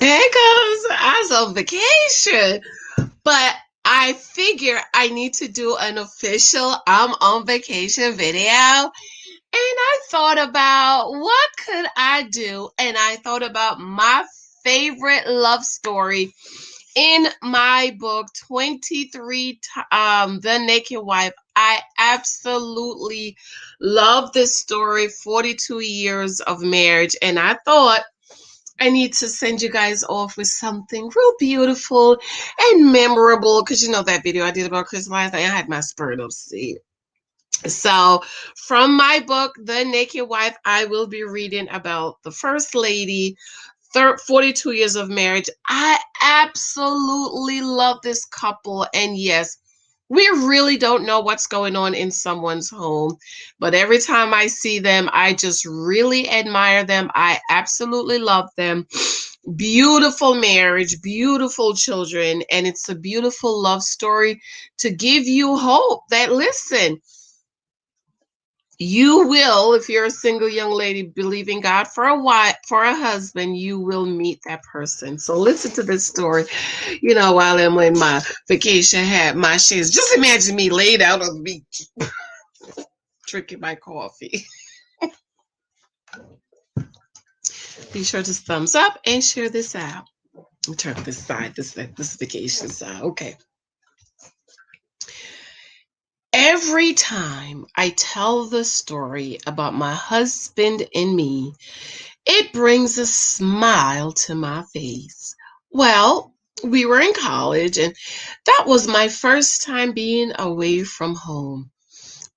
Because I was on vacation. But I figure I need to do an official I'm on vacation video. And I thought about what could I do? And I thought about my favorite love story in my book 23 The Naked Wife. I absolutely love this story, 42 years of marriage, and I thought I need to send you guys off with something real beautiful and memorable, because you know that video I did about Christmas, I had my spirit of seed. So, from my book, The Naked Wife, I will be reading about the First Lady, 42 years of marriage. I absolutely love this couple. And yes, we really don't know what's going on in someone's home, but every time I see them, I just really admire them. I absolutely love them. Beautiful marriage, beautiful children, and it's a beautiful love story to give you hope that, listen, you will, if you're a single young lady believing God for a wife, for a husband, you will meet that person. So listen to this story. While I'm in my vacation hat, my shades. Just imagine me laid out on the beach, drinking my coffee. Be sure to thumbs up and share this out. Turn this side, this vacation side. Okay. Every time I tell the story about my husband and me, it brings a smile to my face. Well, we were in college, and that was my first time being away from home.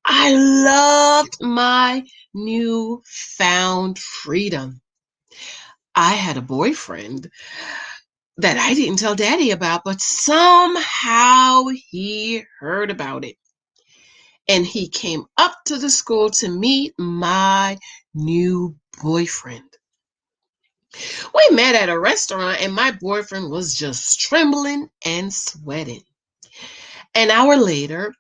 I loved my newfound freedom. I had a boyfriend that I didn't tell Daddy about, but somehow he heard about it. And he came up to the school to meet my new boyfriend. We met at a restaurant, and my boyfriend was just trembling and sweating. An hour later,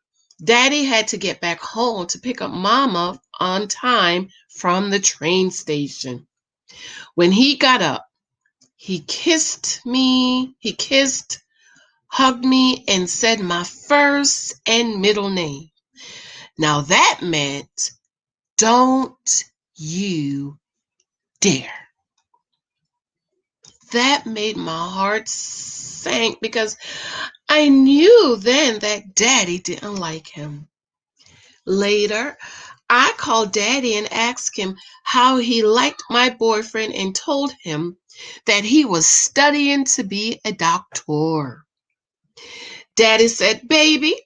Daddy had to get back home to pick up Mama on time from the train station. When he got up, he hugged me, and said my first and middle name. Now that meant, don't you dare. That made my heart sink, because I knew then that Daddy didn't like him. Later, I called Daddy and asked him how he liked my boyfriend, and told him that he was studying to be a doctor. Daddy said, baby,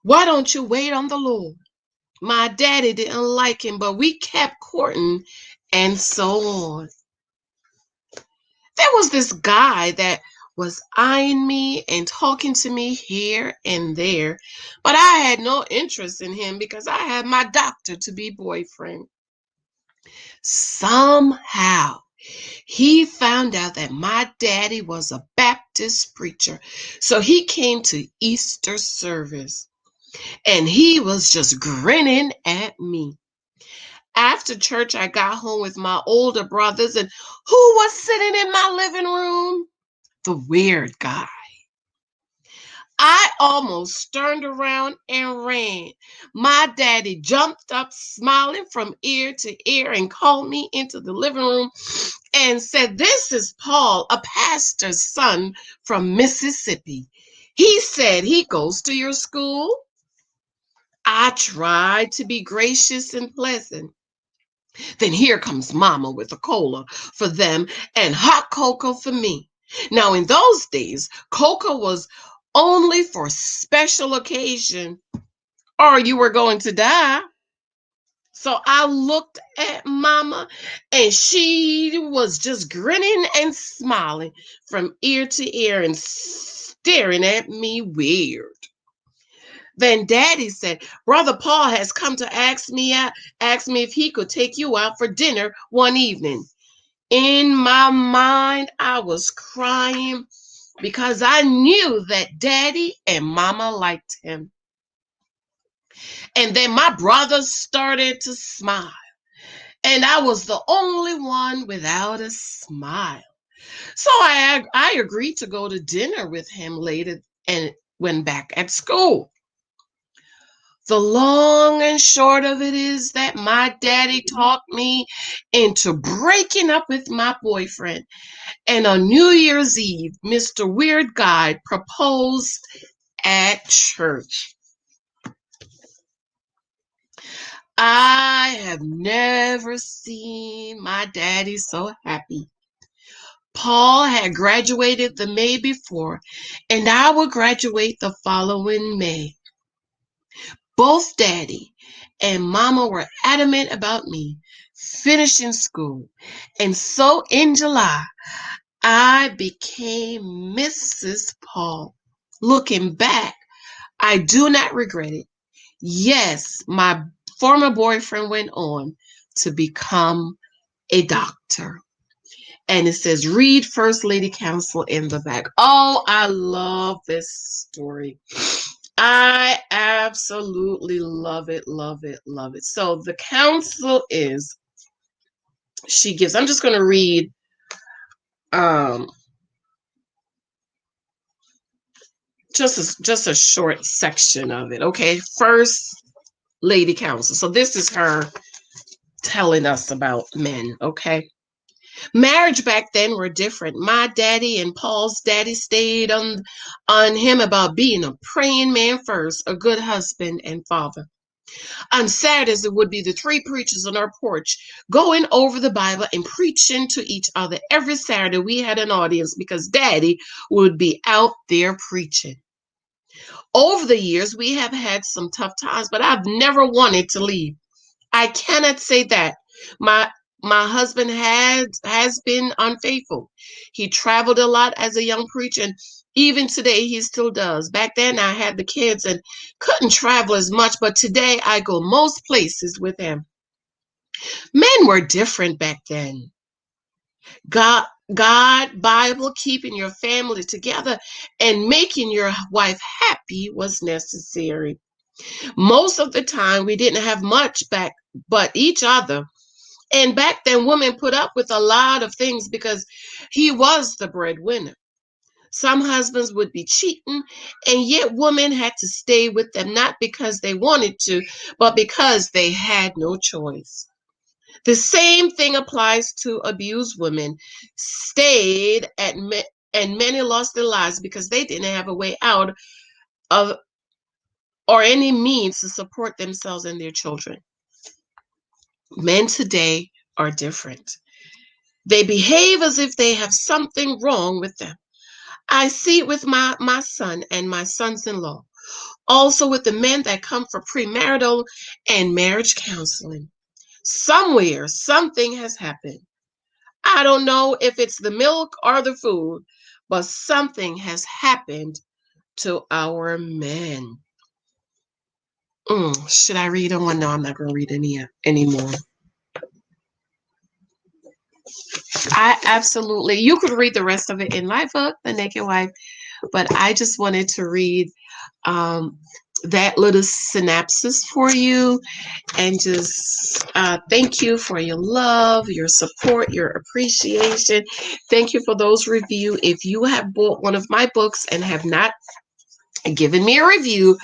why don't you wait on the Lord? My daddy didn't like him, but we kept courting, and so on. There was this guy that was eyeing me and talking to me here and there, but I had no interest in him because I had my doctor to be boyfriend. Somehow, he found out that my daddy was a Baptist preacher, so he came to Easter service, and he was just grinning at me. After church, I got home with my older brothers, and who was sitting in my living room? The weird guy. I almost turned around and ran. My daddy jumped up smiling from ear to ear and called me into the living room and said, this is Paul, a pastor's son from Mississippi. He said he goes to your school. I tried to be gracious and pleasant. Then here comes Mama with a cola for them and hot cocoa for me. Now, in those days, cocoa was only for special occasion, or you were going to die. So I looked at Mama, and she was just grinning and smiling from ear to ear and staring at me weird. Then Daddy said, Brother Paul has come to ask me if he could take you out for dinner one evening. In my mind, I was crying because I knew that Daddy and Mama liked him. And then my brothers started to smile, and I was the only one without a smile. So I agreed to go to dinner with him later and when back at school. The long and short of it is that my daddy talked me into breaking up with my boyfriend. And on New Year's Eve, Mr. Weird Guy proposed at church. I have never seen my daddy so happy. Paul had graduated the May before, and I would graduate the following May. Both Daddy and Mama were adamant about me finishing school, and so in July, I became Mrs. Paul. Looking back, I do not regret it. Yes, my former boyfriend went on to become a doctor. And it says, read First Lady Counsel in the back. Oh, I love this story. I absolutely love it, love it, love it. So the counsel is, she gives, I'm just going to read um, just a short section of it. Okay, First Lady Counsel. So this is her telling us about men. Okay. Marriage back then were different. My daddy and Paul's daddy stayed on him about being a praying man first, a good husband and father. On Saturdays, it would be the three preachers on our porch going over the Bible and preaching to each other. Every Saturday, we had an audience because Daddy would be out there preaching. Over the years, we have had some tough times, but I've never wanted to leave. I cannot say that. My my husband has been unfaithful. He traveled a lot as a young preacher, and even today he still does. Back then I had the kids and couldn't travel as much, but today I go most places with him. Men were different back then. God, Bible, keeping your family together and making your wife happy was necessary. Most of the time we didn't have much back but each other. And back then, women put up with a lot of things because he was the breadwinner. Some husbands would be cheating, and yet women had to stay with them not because they wanted to, but because they had no choice. The same thing applies to abused women. Stayed and many lost their lives because they didn't have a way out of or any means to support themselves and their children. Men today are different. They behave as if they have something wrong with them. I see it with my son and my sons-in-law. Also with the men that come for premarital and marriage counseling. Somewhere, something has happened. I don't know if it's the milk or the food, but something has happened to our men. Should I read on? No, I'm not going to read any anymore. I absolutely, you could read the rest of it in my book, The Naked Wife, but I just wanted to read um, that little synopsis for you and just thank you for your love, your support, your appreciation. Thank you for those reviews. If you have bought one of my books and have not given me a review,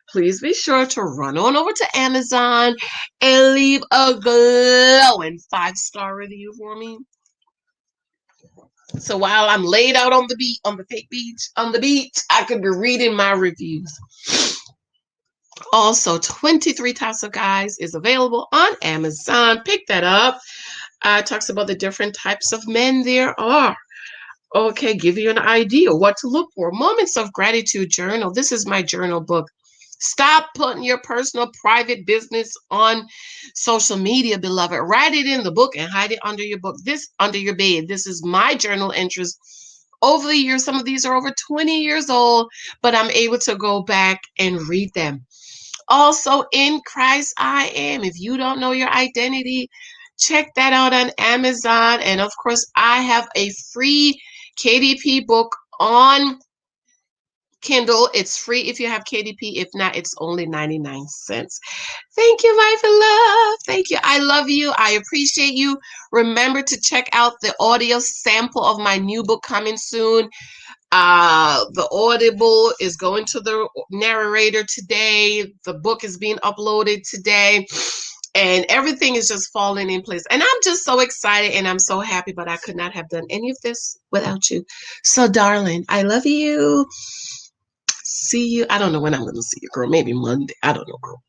please be sure to run on over to Amazon and leave a glowing 5-star review for me. So while I'm laid out on the beach, on the fake beach, on the beach, I could be reading my reviews. Also, 23 Types of Guys is available on Amazon. Pick that up. It talks about the different types of men there are. Okay, give you an idea what to look for. Moments of Gratitude Journal. This is my journal book. Stop putting your personal private business on social media, beloved. Write it in the book and hide it under your book. This under your bed. This is my journal entries. Over the years, some of these are over 20 years old, but I'm able to go back and read them. Also, In Christ I Am. If you don't know your identity, check that out on Amazon. And of course, I have a free KDP book on Kindle. It's free if you have KDP. If not, it's only 99 cents. Thank you, my love. Thank you. I love you. I appreciate you. Remember to check out the audio sample of my new book coming soon. The Audible is going to the narrator today. The book is being uploaded today. And everything is just falling in place. And I'm just so excited and I'm so happy, but I could not have done any of this without you. So, darling, I love you. See you. I don't know when I'm going to see you, girl. Maybe Monday. I don't know, girl.